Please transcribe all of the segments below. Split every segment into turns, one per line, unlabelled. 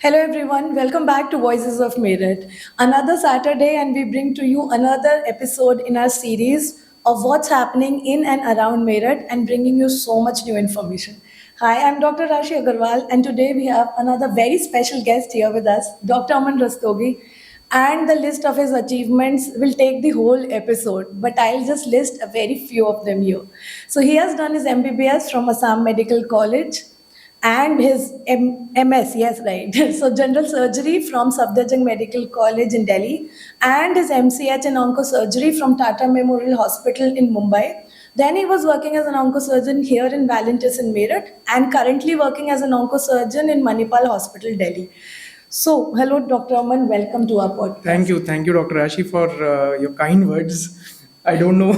Hello, everyone. Welcome back to Voices of Merit. Another Saturday, and we bring to you another episode in our series of what's happening in and around Merit and bringing you so much new information. Hi, I'm Dr. Rashi Agarwal, and today we have another very special guest here with us, Dr. Aman Rastogi. And the list of his achievements will take the whole episode, but I'll just list a very few of them here. So, he has done his MBBS from Assam Medical College and his MS, yes, right. So, general surgery from Safdarjung Medical College in Delhi, and his MCH in oncosurgery from Tata Memorial Hospital in Mumbai. Then he was working as an oncosurgeon here in Valentis in Meerut, and currently working as an oncosurgeon in Manipal Hospital, Delhi. So, hello, Dr. Aman, welcome to our podcast.
Thank you, Dr. Rashi, for your kind words. I don't know,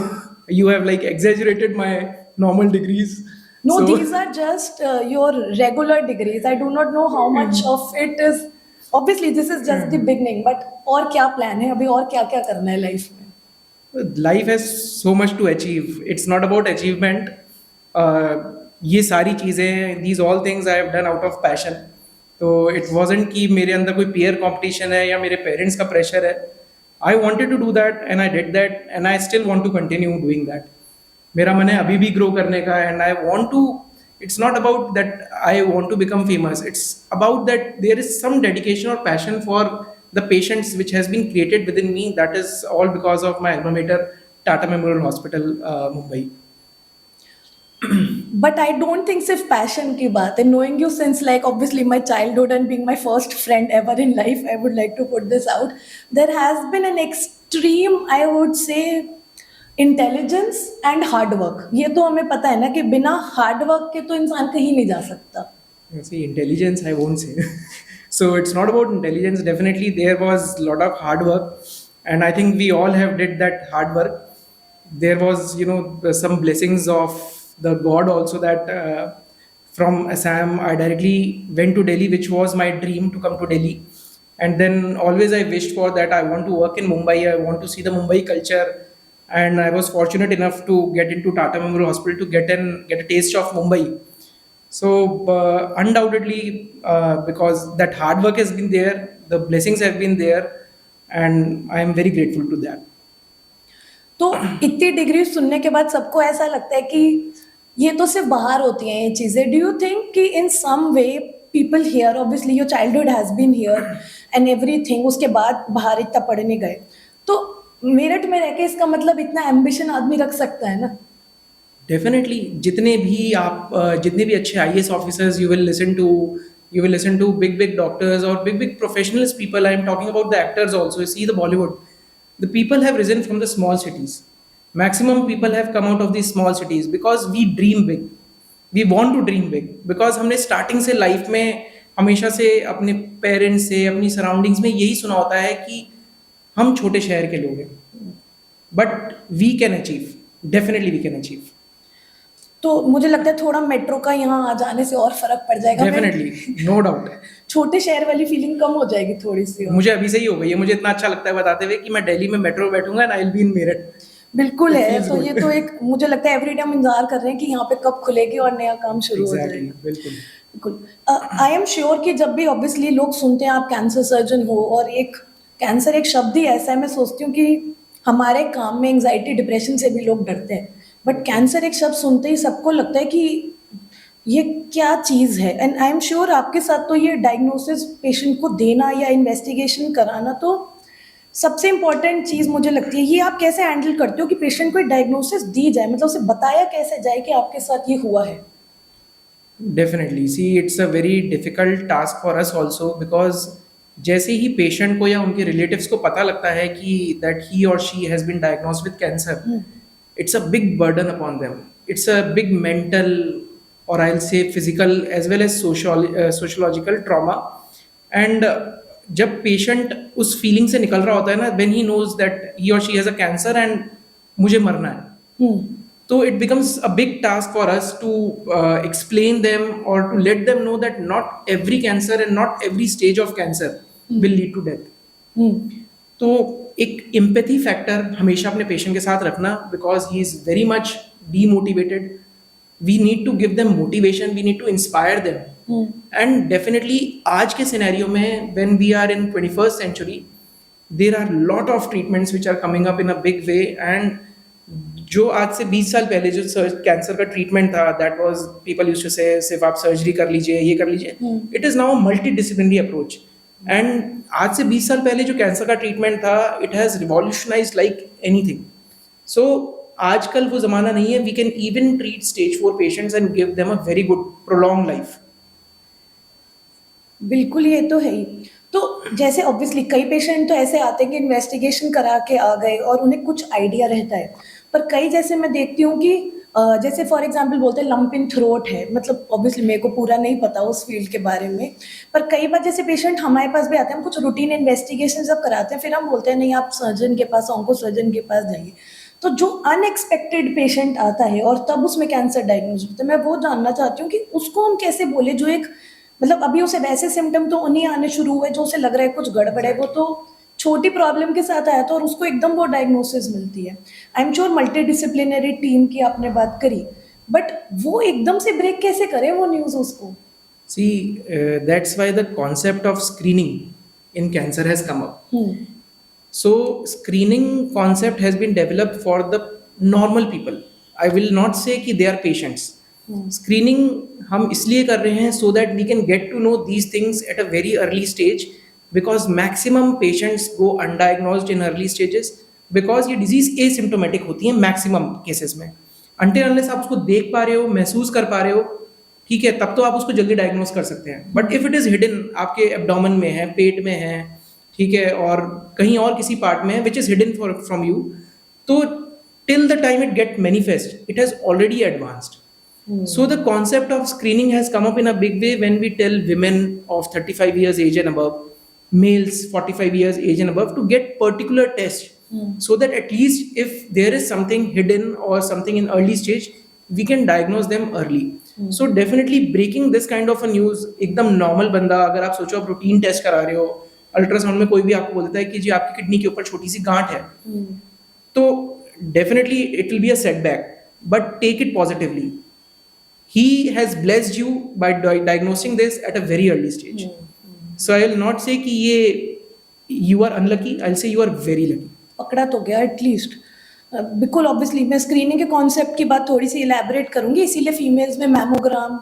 you have like exaggerated my normal degrees.
No,
So,
these are just your regular degrees. I do not know how much of it is. Obviously, this is just the beginning. But और क्या plan है अभी और क्या क्या करना है life में?
life has so much to achieve. It's not about achievement. ये सारी चीज़ें, these all things I have done out of passion. तो it wasn't कि मेरे अंदर कोई peer competition है या मेरे parents का pressure है. I wanted to do that and I did that and I still want to continue doing that. मेरा मन है अभी भी grow करने का and I want to. It's not about that I want to become famous. It's about that there is some dedication or passion for the patients which has been created within me. That is all because of my alma mater, Tata Memorial Hospital, Mumbai.
But I don't think सिर्फ passion की बात है. Knowing you since like obviously my childhood and being my first friend ever in life, I would like to put this out. There has been an extreme, I would say, intelligence and hard work. ये तो हमें पता है ना कि बिना hard work के तो इंसान कहीं नहीं जा सकता.
See, intelligence, I won't say. So it's not about intelligence. Definitely, there was a lot of hard work, and I think we all have did that hard work. There was, some blessings of the God also that from Assam, I directly went to Delhi, which was my dream to come to Delhi. And then always I wished for that. I want to work in Mumbai. I want to see the Mumbai culture. And I was fortunate enough to get into Tata Memorial Hospital to get a taste of Mumbai. So undoubtedly, because that hard work has been there, the blessings have been there, and I am very grateful to that.
तो इतनी degree सुनने के बाद सबको ऐसा लगता है कि ये तो सिर्फ बाहर होती हैं ये चीज़ें. डू यू थिंक कि in some way people here, obviously your childhood has been here and everything, उसके बाद बाहर इतना पढ़ने गए, तो मेरठ में रह के इसका मतलब इतना एम्बिशन आदमी रख सकता है ना?
डेफिनेटली जितने भी आप जितने भी अच्छे IAS officers you will listen to big doctors or big professionals people. I am talking about the actors also. You see the Bollywood, the people have risen from the small cities. Maximum people have come out of these small cities because we dream big, we want to dream big, because हमने starting से life में हमेशा से अपने parents से अपनी surroundings में यही सुना होता है कि हम छोटे शहर के लोग हैं, but we can achieve, definitely we can achieve.
तो मुझे लगता है थोड़ा मेट्रो का यहाँ आ जाने से और फर्क पड़ जाएगा.
Definitely, no doubt.
छोटे शहर वाली फीलिंग कम हो जाएगी थोड़ी सी.
मुझे अभी से ही हो गई है. मुझे इतना अच्छा लगता है बताते हुए कि मैं दिल्ली में मेट्रो बैठूंगा and I will be in Meerut.
बिल्कुल है. तो ये तो एक मुझे लगता है एवरी डे हम इंतजार कर रहे हैं कि यहाँ पे कब खुलेगी और नया काम शुरू हो जाएगा. बिल्कुल. आई एम श्योर कि जब भी ऑब्वियसली लोग सुनते हैं आप कैंसर सर्जन हो, और एक कैंसर एक शब्द ही ऐसा है, मैं सोचती हूँ कि हमारे काम में एंजाइटी डिप्रेशन से भी लोग डरते हैं, बट कैंसर एक शब्द सुनते ही सबको लगता है कि ये क्या चीज़ है. एंड आई एम श्योर आपके साथ तो ये डायग्नोसिस पेशेंट को देना या इन्वेस्टिगेशन कराना तो सबसे इम्पॉर्टेंट चीज़ मुझे लगती है. ये आप कैसे हैंडल करते हो कि पेशेंट को डायग्नोसिस दी जाए, मतलब उसे बताया कैसे जाए कि आपके साथ ये हुआ है?
Definitely, see it's a very difficult task for us also, because जैसे ही पेशेंट को या उनके रिलेटिव्स को पता लगता है कि that he or she has been diagnosed with cancer, it's a big burden upon them. It's a big mental, or I'll say physical as well as sociological trauma. And जब patient उस feeling से निकल रहा होता है ना, when he knows that he or she has a cancer and मुझे मरना है, तो it becomes a big task for us to explain them or to let them know that not every cancer and not every stage of cancer will lead to death. तो एक empathy factor हमेशा अपने patient के साथ रखना, because he is very much demotivated. We need to give them motivation, we need to inspire them. And definitely आज के scenario में when we are in 21st century there are lot of treatments which are coming up in a big way and जो आज से 20 साल पहले जो cancer का ट्रीटमेंट था that was people used to say सिर्फ आप सर्जरी कर लीजिए ये कर लीजिए it is now multidisciplinary approach and आज से 20 साल पहले जो कैंसर का ट्रीटमेंट था it has revolutionised like anything so आजकल वो जमाना नहीं है we can even treat stage 4 patients and give them a very good prolong life
बिल्कुल, ये तो है ही। तो जैसे ऑब्वियसली कई पेशेंट तो ऐसे आते हैं कि इन्वेस्टिगेशन करा के आ गए और उन्हें कुछ आइडिया रहता है। पर कई जैसे मैं देखती हूँ कि जैसे फॉर एग्जांपल बोलते हैं लंप इन थ्रोट है, मतलब ऑब्वियसली मेरे को पूरा नहीं पता उस फील्ड के बारे में। पर कई बार जैसे पेशेंट हमारे पास भी आते हैं, हम कुछ रूटीन इन्वेस्टिगेशन जब कराते हैं, फिर हम बोलते हैं नहीं आप सर्जन के पास, ऑन्को सर्जन के पास जाइए। तो जो अनएक्सपेक्टेड पेशेंट आता है और तब उसमें कैंसर डायग्नोज होता है, मैं वो जानना चाहती हूँ कि उसको हम कैसे बोले, जो एक मतलब अभी उसे वैसे सिम्टम तो नहीं आने शुरू हुए जो उसे लग रहा है कुछ गड़बड़ है, वो तो छोटी प्रॉब्लम के साथ आया था और उसको एकदम वो डायग्नोसिस मिलती है। I am sure multi disciplinary team की आपने बात करी, बट वो एकदम से ब्रेक कैसे करे वो न्यूज़ उसको?
See, that's why the concept of screening in cancer has come up. So, screening concept has been developed for the normal people. I will not say कि they are patients. Screening हम इसलिए कर रहे हैं so that we can get to know these things at a very early stage because maximum patients go undiagnosed in early stages because ये disease asymptomatic होती है maximum cases में. Until unless आप उसको देख पा रहे हो, महसूस कर पा रहे हो, ठीक है, तब तो आप उसको जल्दी डायग्नोस कर सकते हैं. But if it is hidden, आपके एब्डोमेन में है, पेट में है, ठीक है, और कहीं और किसी पार्ट में है which is hidden from you, तो till the time it get manifest it has already advanced. So the concept of screening has come up in a big way when we tell women of 35 years age and above, males 45 years age and above to get particular tests so that at least if there is something hidden or something in early stage, we can diagnose them early. So definitely breaking this kind of a news, एकदम normal बंदा, अगर आप सोचो आप routine test करा रहे हो, ultrasound में कोई भी आपको बोलता है कि जी आपकी किडनी के ऊपर छोटी सी गांठ है, तो definitely it will be a setback, but take it positively. He has blessed you by diagnosing this at a very early stage. So I will not say कि ये you are unlucky, I'll say you are very lucky.
पकड़ा तो गया at least. बिल्कुल obviously मैं screening के concept की बात थोड़ी सी इलेबोरेट करूंगी, इसीलिए फीमेल्स में मैमोग्राम,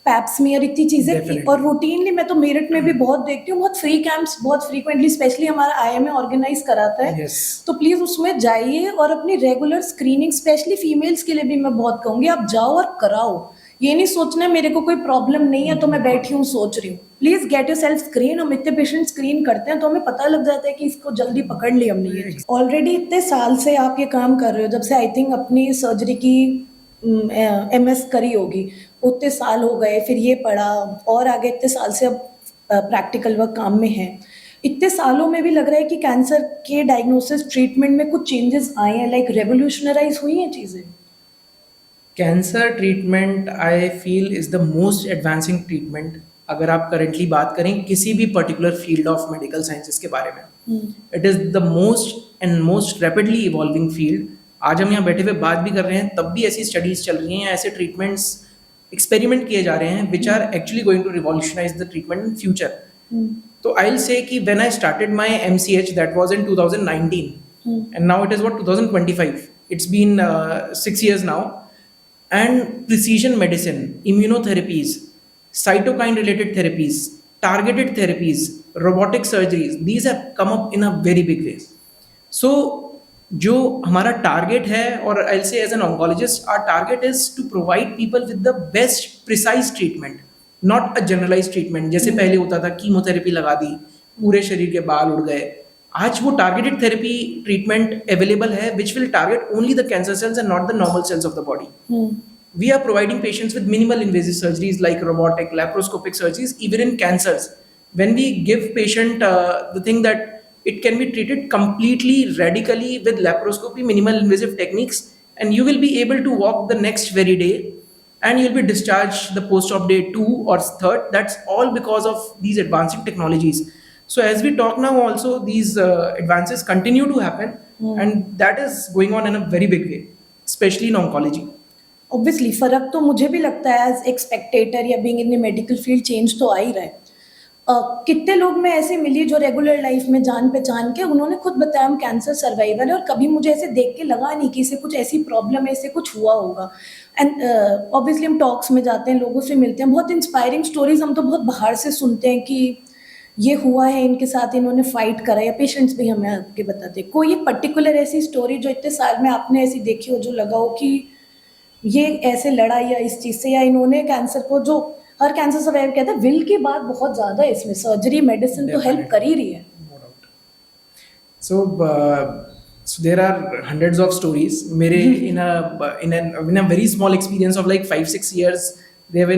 पैप्समियर, इतनी चीजें की।
Definitely.
और रूटीनली मैं तो मेरठ में भी बहुत देखती हूँ, बहुत फ्री कैंप्स बहुत फ्रीक्वेंटली स्पेशली हमारा आईएमए ऑर्गेनाइज कराता है।
Yes.
तो प्लीज उसमें जाइए और अपनी रेगुलर स्क्रीनिंग, स्पेशली फीमेल्स के लिए भी मैं बहुत कहूंगी, आप जाओ और कराओ। ये नहीं सोचना मेरे को कोई प्रॉब्लम नहीं है तो मैं बैठी हूँ सोच रही हूँ। Please get your self screen. हम इतने पेशेंट स्क्रीन करते हैं तो हमें पता लग जाता है कि इसको जल्दी पकड़ लिया हमने ये। ऑलरेडी इतने साल से आप ये काम कर रहे हो, जब से आई थिंक अपनी सर्जरी की एमएस करी होगी, उतने साल हो गए, फिर ये पढ़ा और आगे इतने साल से अब प्रैक्टिकल वर्क काम में है। इतने सालों में भी लग रहा है कि कैंसर के डायग्नोसिस ट्रीटमेंट में कुछ चेंजेस आए हैं, लाइक रेवोल्यूशनराइज हुई हैं चीज़ें।
Cancer treatment I feel is the most advancing treatment अगर आप करेंटली बात करें किसी भी particular field of medical sciences के बारे में. It is the most and most rapidly evolving field. आज हम यहाँ बैठे हुए बात भी कर रहे हैं, तब भी ऐसी स्टडीज चल रही हैं, ऐसे ट्रीटमेंट्स एक्सपेरिमेंट किए जा रहे हैं which are actually going to revolutionise the treatment in future. तो आई विल से कि when I started my MCH that was in 2019 and now it is what 2025. It's been 6 years now. And precision medicine, immunotherapies, cytokine related therapies, targeted therapies, robotic surgeries, these have come up in a very big way. So जो हमारा target है, और I'll say as an oncologist, our target is to provide people with the best precise treatment, not a generalized treatment. जैसे पहले होता था chemotherapy लगा दी, पूरे शरीर के बाल उड़ गए. आज वो टारगेटेड थेरेपी ट्रीटमेंट अवेलेबल है which will target only the cancer cells and not the normal sales of the body. We are providing patients with minimal invasive surgeries like robotic, laparoscopic surgeries, even in cancers. When we give patient the thing that it can be treated completely radically with laparoscopy, minimal invasive techniques, and you will be able to walk the next very day, and you'll be discharged the post-op day 2 or 3rd. That's all because of these advancing technologies. So as we talk now also, these advances continue to happen, and that is going on in a very big way, especially in oncology.
Obviously फ़र्क तो मुझे भी लगता है as एक Spectator या being in the medical field, change तो आ ही रहा है। कितने लोग मैं ऐसे मिली जो रेगुलर लाइफ में जान-पहचान के उन्होंने खुद बताया हम कैंसर सर्वाइवर है और कभी मुझे ऐसे देख के लगा नहीं कि इसे कुछ ऐसी प्रॉब्लम है, इसे कुछ हुआ होगा। एंड ऑब्वियसली हम टॉक्स में जाते हैं, लोगों से मिलते हैं, बहुत इंस्पायरिंग स्टोरीज़ हम तो बहुत बाहर से सुनते हैं कि ये हुआ है इनके साथ, इन्होंने फाइट करा, या पेशेंट्स भी हमें आके बताते हैं। कोई एक पर्टिकुलर ऐसी स्टोरी जो इतने साल में आपने ऐसी देखी हो जो लगा हो कि ये ऐसे लड़ा या इस चीज़ से, या इन्होंने कैंसर को, जो हर कैंसर सर्वाइवर कहता है विल की बात बहुत ज़्यादा है इसमें, सर्जरी मेडिसिन तो हेल्प कर ही रही है।
No doubt. So there are hundreds of stories. मेरे in a very small experience of like 5-6 years, there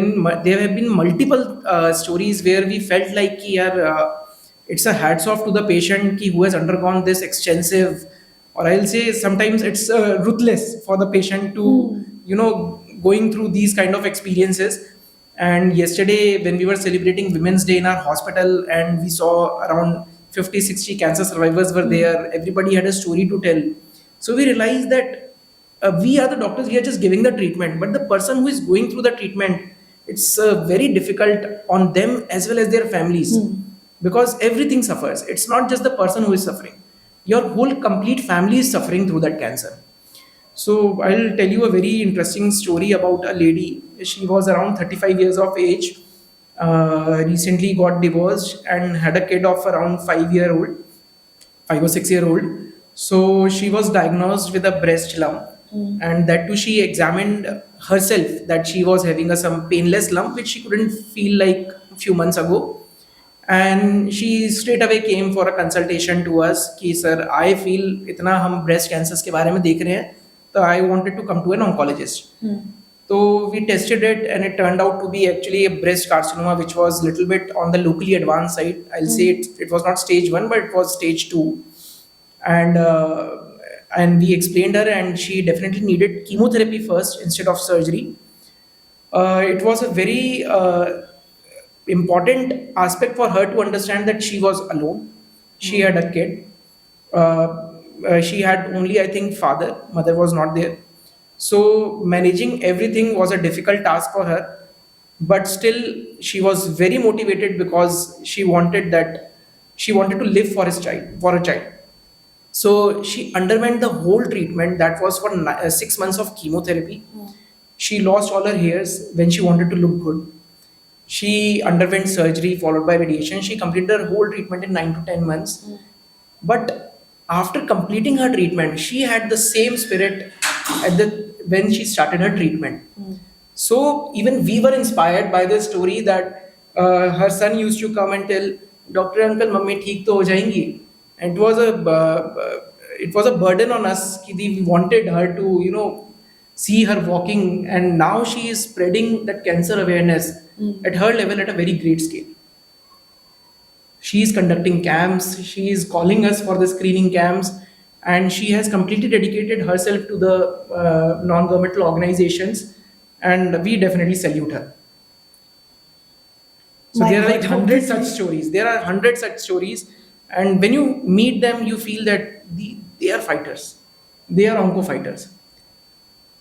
have been multiple stories where we felt like कि यार it's a hats off to the patient कि who has undergone this extensive, or I'll say sometimes it's ruthless for the patient to going through these kind of experiences. And yesterday, when we were celebrating Women's Day in our hospital, and we saw around 50-60 cancer survivors were there, everybody had a story to tell. So we realized that we are the doctors, we are just giving the treatment, but the person who is going through the treatment, it's very difficult on them as well as their families, because everything suffers. It's not just the person who is suffering, your whole complete family is suffering through that cancer. So I'll tell you a very interesting story about a lady. She was around 35 years of age, recently got divorced and had a kid of around 5 year old, 5 or 6 year old. So she was diagnosed with a breast lump, and that too she examined herself that she was having some painless lump which she couldn't feel like a few months ago. And she straight away came for a consultation to us कि sir I feel इतना हम breast cancers के बारे में देख रहे हैं, तो I wanted to come to an oncologist. So we tested it and it turned out to be actually a breast carcinoma which was little bit on the locally advanced side. I'll say it was not stage 1 but it was stage 2. And we explained her and she definitely needed chemotherapy first instead of surgery. It was a very important aspect for her to understand that she was alone. She had a kid. She had only, I think, father. Mother was not there. So managing everything was a difficult task for her. But still, she was very motivated because she wanted to live for a child. So she underwent the whole treatment that was for 6 months of chemotherapy. She lost all her hairs when she wanted to look good. She underwent surgery followed by radiation. She completed her whole treatment in 9 to 10 months. But after completing her treatment, she had the same spirit when she started her treatment. So even we were inspired by the story that her son used to come and tell, Doctor Uncle, Mummy theek to ho jayenge. And it was a burden on us. We wanted her to see her walking, and now she is spreading that cancer awareness at her level at a very great scale. She is conducting camps, she is calling us for the screening camps, and she has completely dedicated herself to the non-governmental organizations, and we definitely salute her. So
My
there are
God,
like hundred such
obviously.
stories. There are hundred such stories, and when you meet them, you feel that they are fighters. They are onco fighters.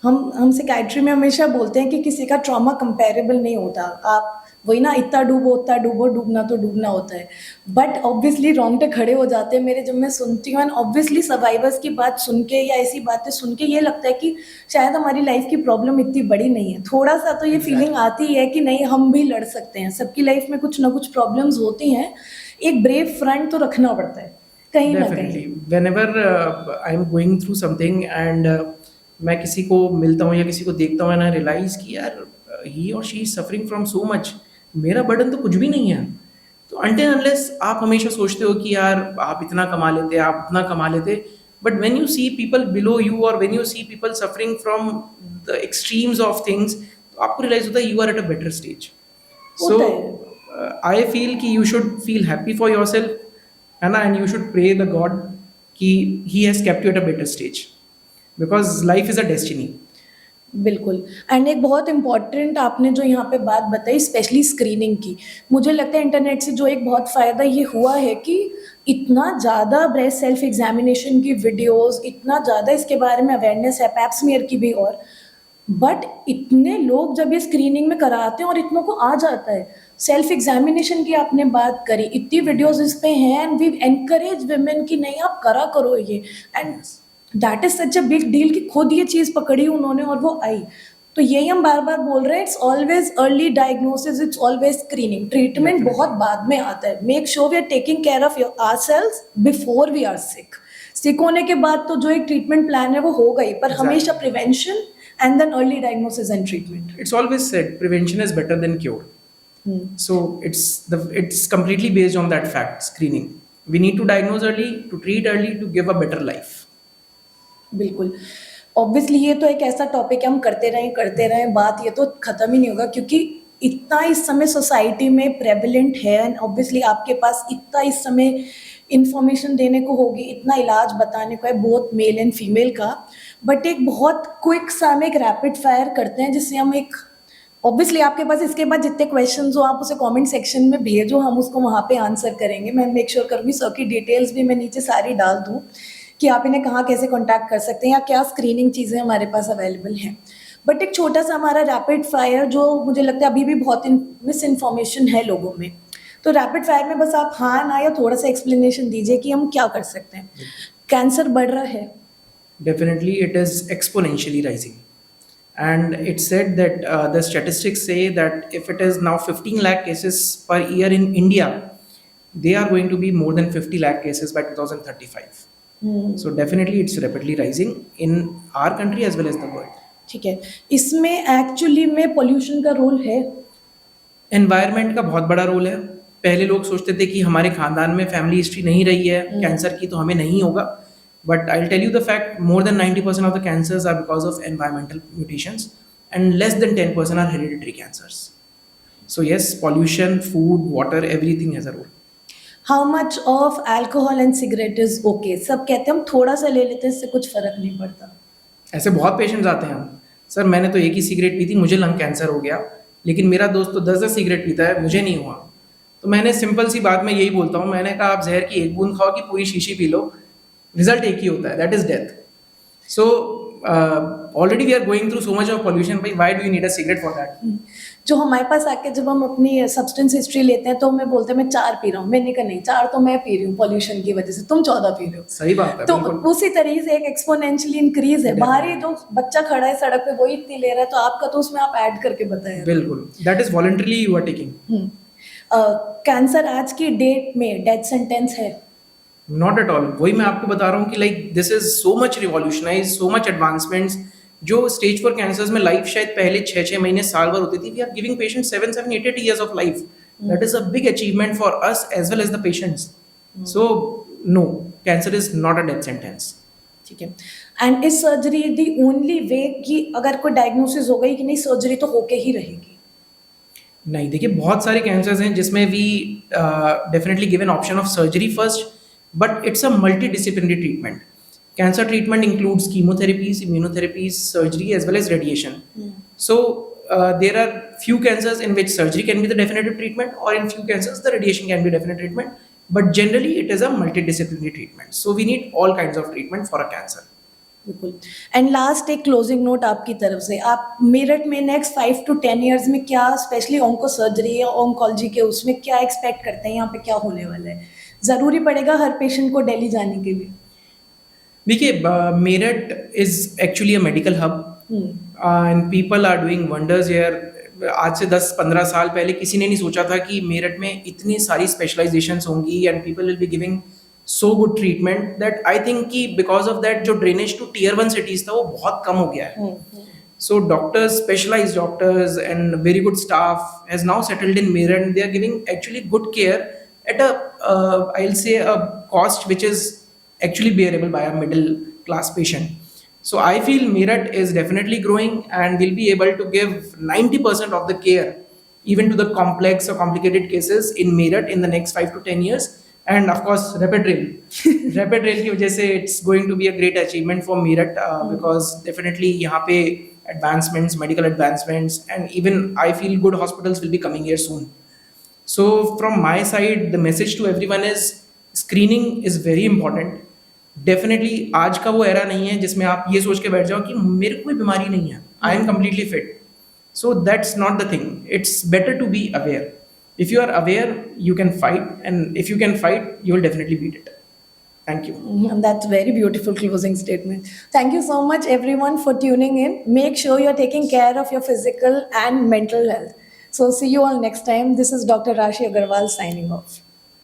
हम psychiatry में हमेशा बोलते हैं कि किसी का trauma comparable नहीं होता। आप वही ना, इतना डूबो उतना डूबो, डूबना तो डूबना होता है। बट ऑब्वियसली रोंगटे खड़े हो जाते हैं मेरे जब मैं सुनती हूँ, एंड ऑब्वियसली सर्वाइवर्स की बात सुन के या ऐसी बातें सुन के ये लगता है कि शायद हमारी लाइफ की प्रॉब्लम इतनी बड़ी नहीं है। थोड़ा सा तो ये फीलिंग आती है कि नहीं, हम भी लड़ सकते हैं। सबकी लाइफ में कुछ ना कुछ प्रॉब्लम्स होती हैं, एक ब्रेव फ्रंट तो रखना पड़ता है कहीं ना कहीं।
Definitely. Whenever I'm going through something and मैं किसी को मिलता हूँ या किसी को देखता हूँ, and I realize कि यार he or she is suffering from so much, मेरा बर्डन तो कुछ भी नहीं है। तो until unless आप हमेशा सोचते हो कि यार आप इतना कमा लेते, आप उतना कमा लेते, but when you see people below you or when you see people suffering from the extremes of things, तो आपको realize होता है you are at a better stage. So
होता है।
I feel कि you should feel happy for yourself, है ना, and you should pray the God कि he has kept you at a better stage, because life is a destiny.
बिल्कुल। And एक बहुत important आपने जो यहाँ पे बात बताई, स्पेशली स्क्रीनिंग की, मुझे लगता है इंटरनेट से जो एक बहुत फ़ायदा ये हुआ है कि इतना ज़्यादा ब्रेस्ट सेल्फ एग्जामिनेशन की वीडियोस, इतना ज़्यादा इसके बारे में अवेयरनेस है, पैप स्मीयर की भी। और बट इतने लोग जब ये स्क्रीनिंग में कराते हैं और इतनों को आ जाता है, सेल्फ एग्जामिनेशन की आपने बात करी, इतनी वीडियोस इस पे हैं एंड वी एनकरेज वुमेन कि नहीं आप करा करो ये, and that is such a big deal कि खुद ये चीज पकड़ी उन्होंने और वो आई। तो यही हम बार बार बोल रहे हैं, it's always early diagnosis, it's always screening, treatment
Definitely.
बहुत बाद में आता है। Make sure we are taking care of our cells before we are sick. Sick होने के बाद तो जो एक ट्रीटमेंट प्लान है वो होगा ही, पर
Exactly.
हमेशा prevention and then early diagnosis and treatment.
It's always said prevention is better than cure. So it's completely based on that fact. Screening. We need to diagnose early, to treat early, to give a better life.
बिल्कुल। Obviously ये तो एक ऐसा topic है, हम करते रहें बात, ये तो खत्म ही नहीं होगा क्योंकि इतना इस समय सोसाइटी में प्रेवलेंट है एंड ऑब्वियसली आपके पास इतना इस समय इंफॉर्मेशन देने को होगी, इतना इलाज बताने को है बोथ मेल एंड फीमेल का। बट एक बहुत क्विक सा हम एक रैपिड फायर करते हैं जिससे हम एक, ऑब्वियसली आपके पास इसके बाद जितने क्वेश्चंस हो आप उसे कमेंट सेक्शन में भेजो, हम उसको वहाँ पे आंसर करेंगे। मैं मेक श्योर करूँगी सर की डिटेल्स भी मैं नीचे सारी डाल दूँ कि आप इन्हें कहाँ कैसे कांटेक्ट कर सकते हैं या क्या स्क्रीनिंग चीज़ें हमारे पास अवेलेबल हैं। बट एक छोटा सा हमारा रैपिड फायर जो मुझे लगता है अभी भी बहुत मिस इन्फॉर्मेशन है लोगों में, तो रैपिड फायर में बस आप हाँ ना या थोड़ा सा एक्सप्लेनेशन दीजिए कि हम क्या कर सकते हैं। कैंसर बढ़ रहा है?
Definitely, it is exponentially rising. And it's said that the statistics say that if it is now 15 lakh cases per year in India, they are going to be more than 50 lakh cases by 2035. So definitely it's rapidly rising in our country as well as the world.
ठीक है, इसमें actually में pollution का role है?
Environment का बहुत बड़ा role है। पहले लोग सोचते थे कि हमारे खानदान में फैमिली हिस्ट्री नहीं रही है कैंसर की तो हमें नहीं होगा, but I will tell you the fact, more than 90% of the cancers are because of environmental mutations and less than 10% are hereditary cancers. So yes, pollution, food, water, everything has a role.
How much of alcohol and cigarette is okay? सब कहते हैं हम थोड़ा सा ले लेते हैं इससे कुछ फर्क नहीं पड़ता।
ऐसे बहुत पेशेंट्स आते हैं, हम सर मैंने तो एक ही सिगरेट पी थी, मुझे लंग कैंसर हो गया, लेकिन मेरा दोस्त तो 10-10 सिगरेट पीता है, मुझे नहीं हुआ। तो मैंने सिंपल सी बात में यही बोलता हूँ, मैंने कहा आप जहर की एक बूंद खाओ कि पूरी शीशी पी लो, रिजल्ट एक ही होता है, that is death. So already we are going through so much of pollution, भाई why do you need a cigarette for that?
जो हमारे पास आके जब हम अपनी सब्सटेंस हिस्ट्री लेते हैं तो हमें बोलते हैं मैं 4 पी रहा हूँ, मैंने कहा नहीं 4 तो मैं पी रही हूँ पॉल्यूशन की वजह से, तुम 14 पी रहे हो।
सही बात है,
तो
बिल्कुल.
उसी तरीके से एक एक्सपोनेंशियली इंक्रीज है। बाहरी जो बच्चा खड़ा है सड़क पे वही इतनी ले रहा है, तो आपका तो उसमें आप ऐड करके बताएं।
बिल्कुल, that is voluntarily you are taking.
Cancer आज की डेट में डेथ सेंटेंस है?
Not at all. वही मैं आपको बता रहा हूँ कि like this is so much revolutionise, so much advancements. जो स्टेज 4 कैंसर्स में लाइफ शायद पहले 6-6 महीने, साल भर होती थी, we are giving patient 7-7, 8 years of life. That is a big achievement for us as well as the patients. So no, cancer is not a death sentence.
ठीक है। And is surgery the only way कि अगर कोई diagnosis हो गई कि नहीं surgery तो होके ही रहेगी?
नहीं, देखिए बहुत सारे कैंसर्स हैं जिसमें we definitely give an option of surgery first, but it's a multidisciplinary treatment. Cancer treatment includes chemotherapies, immunotherapies, surgery as well as radiation. So there are few cancers in which surgery can be the definitive treatment, or in few cancers the radiation can be definitive treatment. But generally it is a multidisciplinary treatment. So we need all kinds of treatment for a cancer.
बिल्कुल। And last एक closing note आपकी तरफ से, आप मेरठ में next 5 to 10 years में क्या specially onco surgery या ऑन्कोलॉजी के उसमें क्या एक्सपेक्ट करते हैं, यहाँ पे क्या होने वाला है? ज़रूरी पड़ेगा हर पेशेंट को दिल्ली जाने के लिए?
देखिए, Meerut is actually a medical hub and people are doing wonders here. आज से 10-15 साल पहले किसी ने नहीं सोचा था कि मेरठ में इतनी सारी स्पेशलाइजेशंस होंगी and people will be giving so good treatment that I think कि बिकॉज ऑफ दैट जो ड्रेनेज टू Tier 1 cities था वो बहुत कम हो गया है. So doctors, specialized doctors and very good staff has now settled in Meerut, and they are giving actually good care at a I'll say a cost which is actually bearable by a middle class patient. So I feel Meerut is definitely growing and will be able to give 90% of the care even to the complex or complicated cases in Meerut in the next 5 to 10 years. And of course rapid rail rapid rail की वजह से it's going to be a great achievement for Meerut because definitely यहाँ पे advancements, medical advancements, and even I feel good hospitals will be coming here soon. So from my side the message to everyone is screening is very important. Definitely आज का वो era नहीं है जिसमें आप ये सोच के बैठ जाओ कि मेरे को कोई बीमारी नहीं है. I am completely fit. So that's not the thing. It's better to be aware. If you are aware, you can fight, and if you can fight, you will definitely beat it. Thank you.
And that's very beautiful closing statement. Thank you so much everyone for tuning in. Make sure you're taking care of your physical and mental health. So see you all next time. This is Dr. Rashi Agarwal signing off.